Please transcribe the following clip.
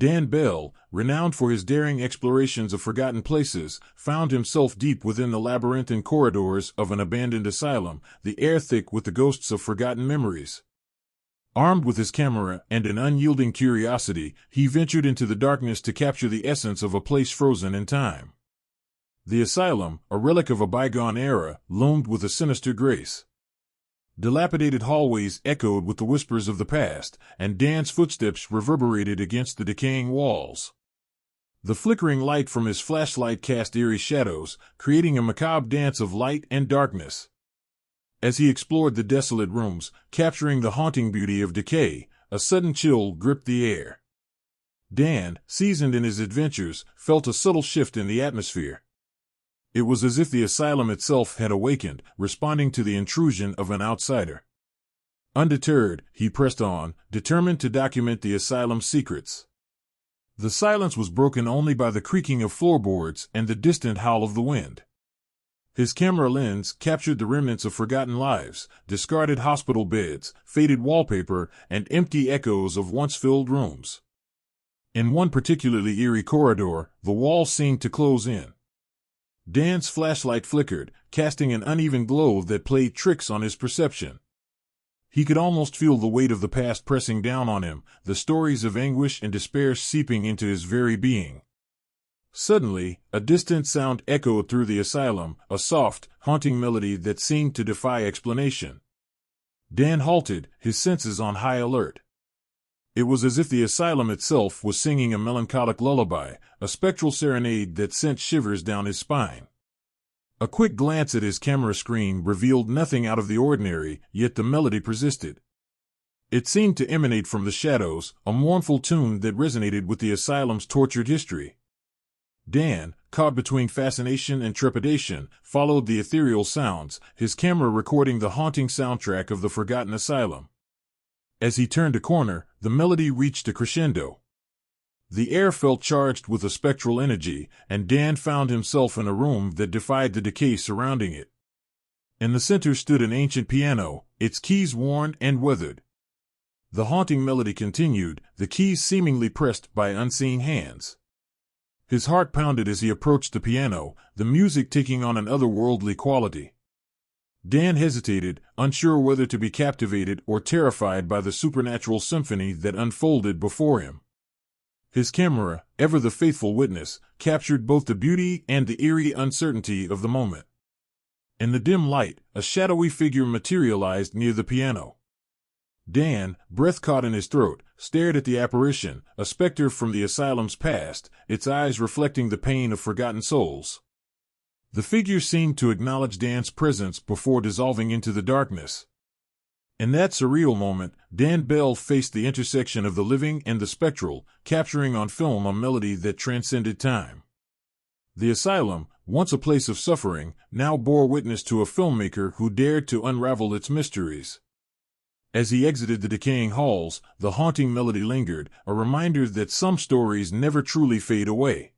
Dan Bell, renowned for his daring explorations of forgotten places, found himself deep within the labyrinthine corridors of an abandoned asylum, the air thick with the ghosts of forgotten memories. Armed with his camera and an unyielding curiosity, he ventured into the darkness to capture the essence of a place frozen in time. The asylum, a relic of a bygone era, loomed with a sinister grace. Dilapidated hallways echoed with the whispers of the past, and Dan's footsteps reverberated against the decaying walls. The flickering light from his flashlight cast eerie shadows, creating a macabre dance of light and darkness. As he explored the desolate rooms, capturing the haunting beauty of decay, a sudden chill gripped the air. Dan, seasoned in his adventures, felt a subtle shift in the atmosphere. It was as if the asylum itself had awakened, responding to the intrusion of an outsider. Undeterred, he pressed on, determined to document the asylum's secrets. The silence was broken only by the creaking of floorboards and the distant howl of the wind. His camera lens captured the remnants of forgotten lives, discarded hospital beds, faded wallpaper, and empty echoes of once-filled rooms. In one particularly eerie corridor, the wall seemed to close in. Dan's flashlight flickered, casting an uneven glow that played tricks on his perception. He could almost feel the weight of the past pressing down on him, the stories of anguish and despair seeping into his very being. Suddenly, a distant sound echoed through the asylum, a soft, haunting melody that seemed to defy explanation. Dan halted, his senses on high alert. It was as if the asylum itself was singing a melancholic lullaby, a spectral serenade that sent shivers down his spine. A quick glance at his camera screen revealed nothing out of the ordinary, yet the melody persisted. It seemed to emanate from the shadows, a mournful tune that resonated with the asylum's tortured history. Dan, caught between fascination and trepidation, followed the ethereal sounds, his camera recording the haunting soundtrack of the forgotten asylum. As he turned a corner, the melody reached a crescendo. The air felt charged with a spectral energy, and Dan found himself in a room that defied the decay surrounding it. In the center stood an ancient piano, its keys worn and weathered. The haunting melody continued, the keys seemingly pressed by unseen hands. His heart pounded as he approached the piano, the music taking on an otherworldly quality. Dan hesitated, unsure whether to be captivated or terrified by the supernatural symphony that unfolded before him. His camera, ever the faithful witness, captured both the beauty and the eerie uncertainty of the moment. In the dim light, a shadowy figure materialized near the piano. Dan, breath caught in his throat, stared at the apparition, a specter from the asylum's past, its eyes reflecting the pain of forgotten souls. The figure seemed to acknowledge Dan's presence before dissolving into the darkness. In that surreal moment, Dan Bell faced the intersection of the living and the spectral, capturing on film a melody that transcended time. The asylum, once a place of suffering, now bore witness to a filmmaker who dared to unravel its mysteries. As he exited the decaying halls, the haunting melody lingered, a reminder that some stories never truly fade away.